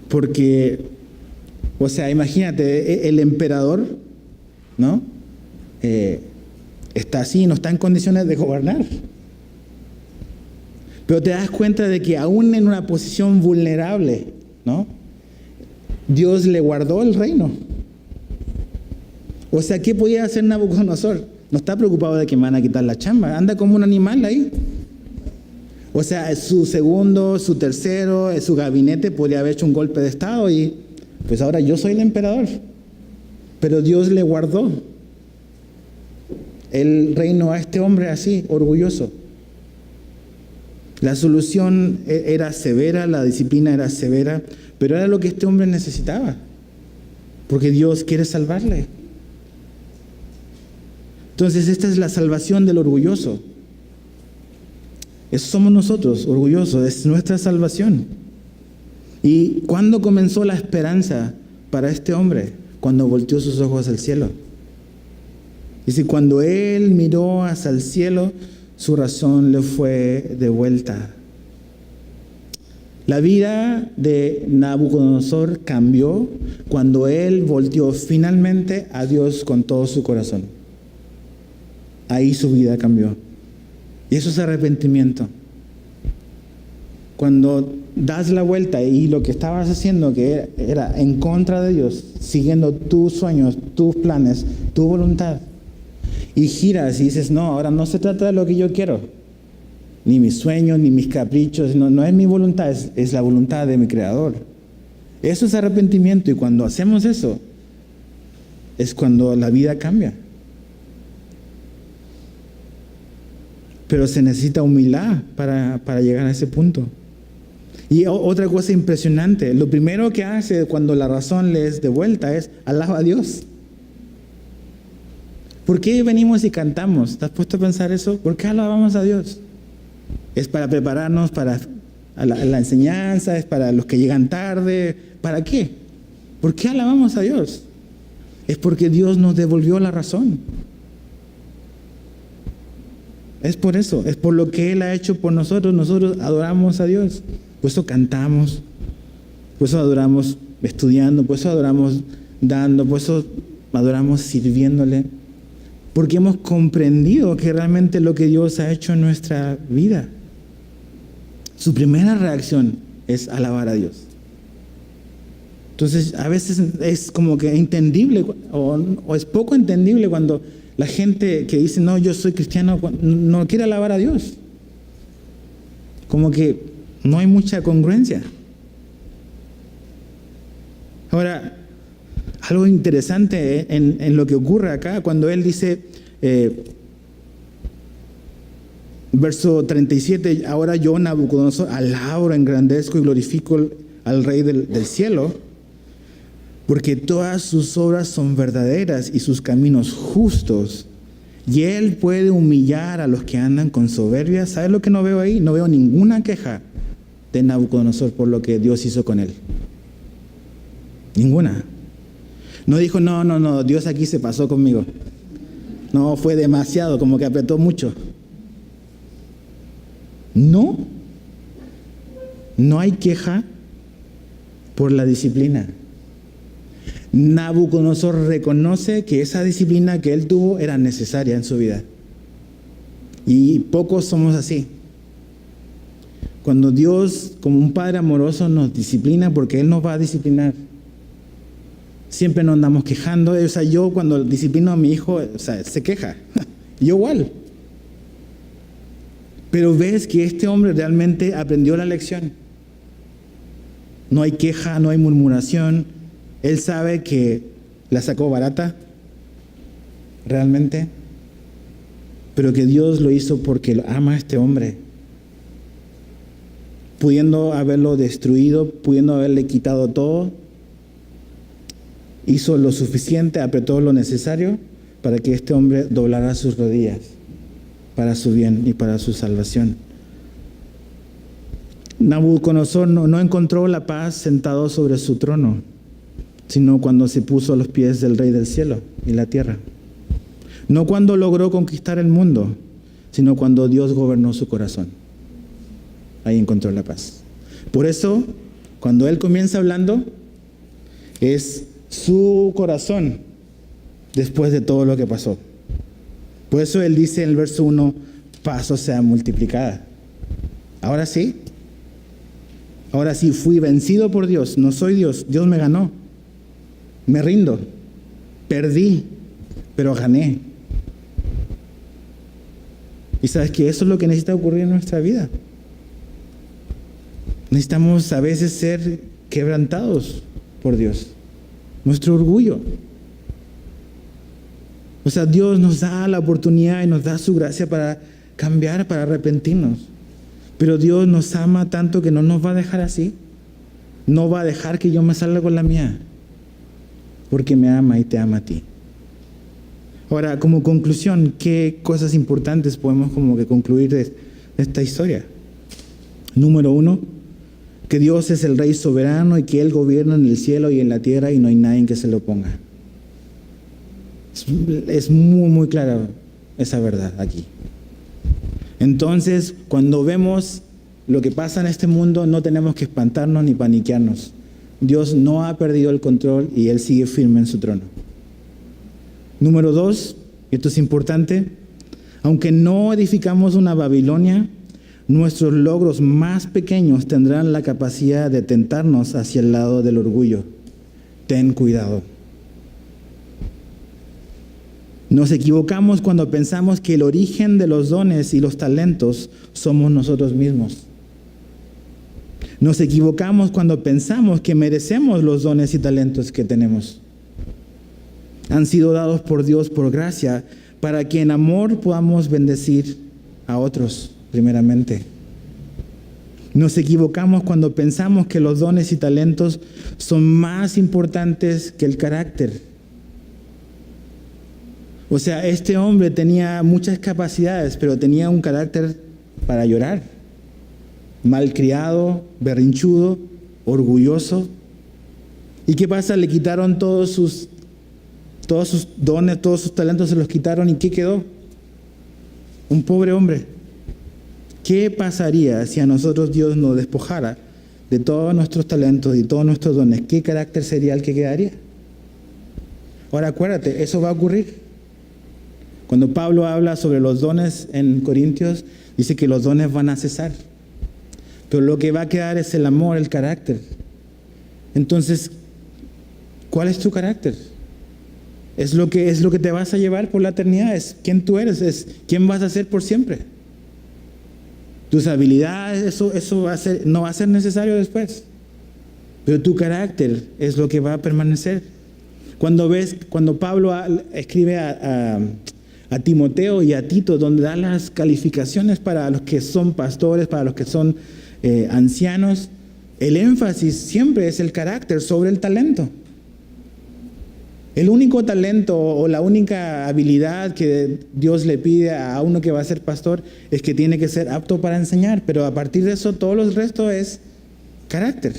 Porque, o sea, imagínate, el emperador, ¿no? Está así, no está en condiciones de gobernar. Pero te das cuenta de que aún en una posición vulnerable, ¿no? Dios le guardó el reino. O sea, ¿qué podía hacer Nabucodonosor? No está preocupado de que me van a quitar la chamba. Anda como un animal ahí. O sea, su segundo, su tercero, su gabinete podría haber hecho un golpe de estado y pues ahora yo soy el emperador. Pero Dios le guardó el reino a este hombre así, orgulloso. La solución era severa, la disciplina era severa, pero era lo que este hombre necesitaba, porque Dios quiere salvarle. Entonces esta es la salvación del orgulloso. Eso somos nosotros, orgullosos, es nuestra salvación. ¿Y cuándo comenzó la esperanza para este hombre? Cuando volteó sus ojos al cielo. Dice, cuando él miró hacia el cielo, su razón le fue devuelta. La vida de Nabucodonosor cambió cuando él volteó finalmente a Dios con todo su corazón. Ahí su vida cambió. Y eso es arrepentimiento. Cuando das la vuelta y lo que estabas haciendo, que era en contra de Dios, siguiendo tus sueños, tus planes, tu voluntad, y giras y dices, no, ahora no se trata de lo que yo quiero, ni mis sueños, ni mis caprichos, no es mi voluntad, es la voluntad de mi Creador. Eso es arrepentimiento, y cuando hacemos eso, es cuando la vida cambia. Pero se necesita humildad para llegar a ese punto. Y otra cosa impresionante, lo primero que hace cuando la razón le es devuelta es alaba a Dios. ¿Por qué venimos y cantamos? ¿Te has puesto a pensar eso? ¿Por qué alabamos a Dios? ¿Es para prepararnos para la enseñanza? ¿Es para los que llegan tarde? ¿Para qué? ¿Por qué alabamos a Dios? Es porque Dios nos devolvió la razón. Es por eso, es por lo que Él ha hecho por nosotros. Nosotros adoramos a Dios. Por eso cantamos, por eso adoramos estudiando, por eso adoramos dando, por eso adoramos sirviéndole. Porque hemos comprendido que realmente lo que Dios ha hecho en nuestra vida. Su primera reacción es alabar a Dios. Entonces, a veces es como que entendible o es poco entendible cuando la gente que dice, no, yo soy cristiano, no quiere alabar a Dios. Como que no hay mucha congruencia. Ahora, algo interesante en lo que ocurre acá, cuando él dice, verso 37, ahora yo, Nabucodonosor, alabo, engrandezco y glorifico al Rey del cielo, porque todas sus obras son verdaderas y sus caminos justos, y él puede humillar a los que andan con soberbia. ¿Sabes lo que no veo ahí? No veo ninguna queja de Nabucodonosor por lo que Dios hizo con él. Ninguna. No dijo, no, Dios aquí se pasó conmigo. No, fue demasiado, como que apretó mucho. No hay queja por la disciplina. Nabucodonosor reconoce que esa disciplina que él tuvo era necesaria en su vida. Y pocos somos así. Cuando Dios, como un Padre amoroso, nos disciplina, porque Él nos va a disciplinar. Siempre nos andamos quejando. O sea, yo cuando disciplino a mi hijo, se queja. Yo igual. Pero ves que este hombre realmente aprendió la lección. No hay queja, no hay murmuración. Él sabe que la sacó barata, realmente. Pero que Dios lo hizo porque ama a este hombre. Pudiendo haberlo destruido, pudiendo haberle quitado todo, hizo lo suficiente, apretó lo necesario para que este hombre doblara sus rodillas para su bien y para su salvación. Nabucodonosor no encontró la paz sentado sobre su trono, sino cuando se puso a los pies del Rey del cielo y la tierra. No cuando logró conquistar el mundo, sino cuando Dios gobernó su corazón. Ahí encontró la paz. Por eso, cuando él comienza hablando, es su corazón después de todo lo que pasó. Por eso él dice en el verso 1, paz o sea multiplicada. Ahora sí fui vencido por Dios, no soy Dios, Dios me ganó. Me rindo, perdí, pero gané. Y sabes que eso es lo que necesita ocurrir en nuestra vida. Necesitamos a veces ser quebrantados por Dios. Nuestro orgullo. O sea, Dios nos da la oportunidad y nos da su gracia para cambiar, para arrepentirnos. Pero Dios nos ama tanto que no nos va a dejar así. No va a dejar que yo me salga con la mía. Porque me ama y te ama a ti. Ahora, como conclusión, ¿qué cosas importantes podemos como que concluir de esta historia? Número 1, que Dios es el Rey soberano y que Él gobierna en el cielo y en la tierra y no hay nadie que se lo oponga. Es muy, muy clara esa verdad aquí. Entonces, cuando vemos lo que pasa en este mundo, no tenemos que espantarnos ni paniquearnos. Dios no ha perdido el control y Él sigue firme en su trono. Número 2, y esto es importante, aunque no edificamos una Babilonia, nuestros logros más pequeños tendrán la capacidad de tentarnos hacia el lado del orgullo. Ten cuidado. Nos equivocamos cuando pensamos que el origen de los dones y los talentos somos nosotros mismos. Nos equivocamos cuando pensamos que merecemos los dones y talentos que tenemos. Han sido dados por Dios por gracia para que en amor podamos bendecir a otros, primeramente. Nos equivocamos cuando pensamos que los dones y talentos son más importantes que el carácter. O sea, este hombre tenía muchas capacidades, pero tenía un carácter para llorar. Malcriado, berrinchudo, orgulloso. ¿Y qué pasa? Le quitaron todos sus dones, todos sus talentos se los quitaron. ¿Y qué quedó? Un pobre hombre. ¿Qué pasaría si a nosotros Dios nos despojara de todos nuestros talentos y todos nuestros dones? ¿Qué carácter sería el que quedaría? Ahora acuérdate, eso va a ocurrir. Cuando Pablo habla sobre los dones en Corintios, dice que los dones van a cesar. Pero lo que va a quedar es el amor, el carácter. Entonces, ¿cuál es tu carácter? Es lo que te vas a llevar por la eternidad, es quién tú eres, es quién vas a ser por siempre. Tus habilidades, eso no va a ser necesario después. Pero tu carácter es lo que va a permanecer. Cuando Pablo escribe a Timoteo y a Tito, donde da las calificaciones para los que son pastores, para los que son ancianos, el énfasis siempre es el carácter sobre el talento. El único talento o la única habilidad que Dios le pide a uno que va a ser pastor es que tiene que ser apto para enseñar, pero a partir de eso todo el resto es carácter.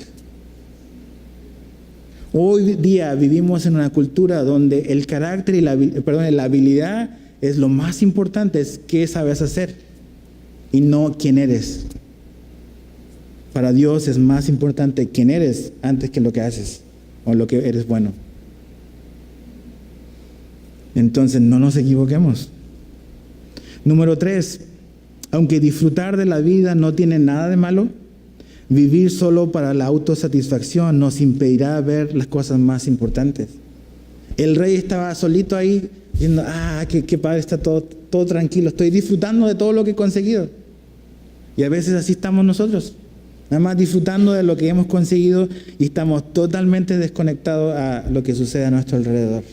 Hoy día vivimos en una cultura donde el carácter y la habilidad es lo más importante, es qué sabes hacer y no quién eres. Para Dios es más importante quién eres antes que lo que haces o lo que eres bueno. Entonces no nos equivoquemos. Número 3, aunque disfrutar de la vida no tiene nada de malo, vivir solo para la autosatisfacción nos impedirá ver las cosas más importantes. El rey estaba solito ahí diciendo, qué padre, está todo tranquilo, estoy disfrutando de todo lo que he conseguido. Y a veces así estamos nosotros, nada más disfrutando de lo que hemos conseguido y estamos totalmente desconectados a lo que sucede a nuestro alrededor.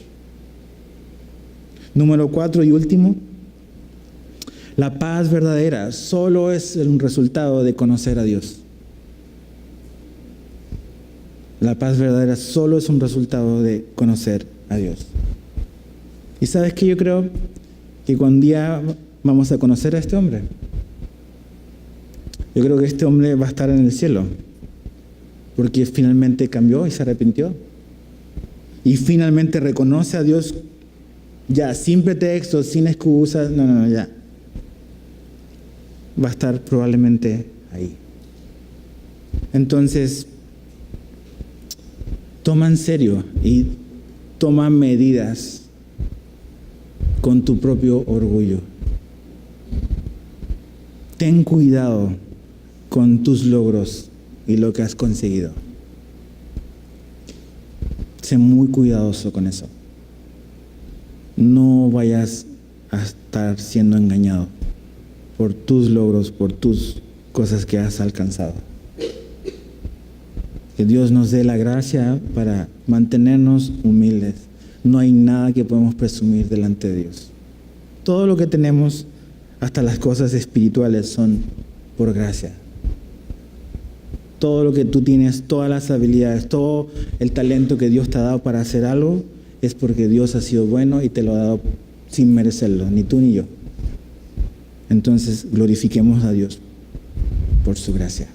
Número 4 y último, la paz verdadera solo es un resultado de conocer a Dios. La paz verdadera solo es un resultado de conocer a Dios. ¿Y sabes qué? Yo creo que cuando un día vamos a conocer a este hombre, yo creo que este hombre va a estar en el cielo, porque finalmente cambió y se arrepintió. Y finalmente reconoce a Dios ya, sin pretextos, sin excusas, no, ya. Va a estar probablemente ahí. Entonces, toma en serio y toma medidas con tu propio orgullo. Ten cuidado con tus logros y lo que has conseguido. Sé muy cuidadoso con eso. No vayas a estar siendo engañado por tus logros, por tus cosas que has alcanzado. Que Dios nos dé la gracia para mantenernos humildes. No hay nada que podemos presumir delante de Dios. Todo lo que tenemos, hasta las cosas espirituales, son por gracia. Todo lo que tú tienes, todas las habilidades, todo el talento que Dios te ha dado para hacer algo, es porque Dios ha sido bueno y te lo ha dado sin merecerlo, ni tú ni yo. Entonces, glorifiquemos a Dios por su gracia.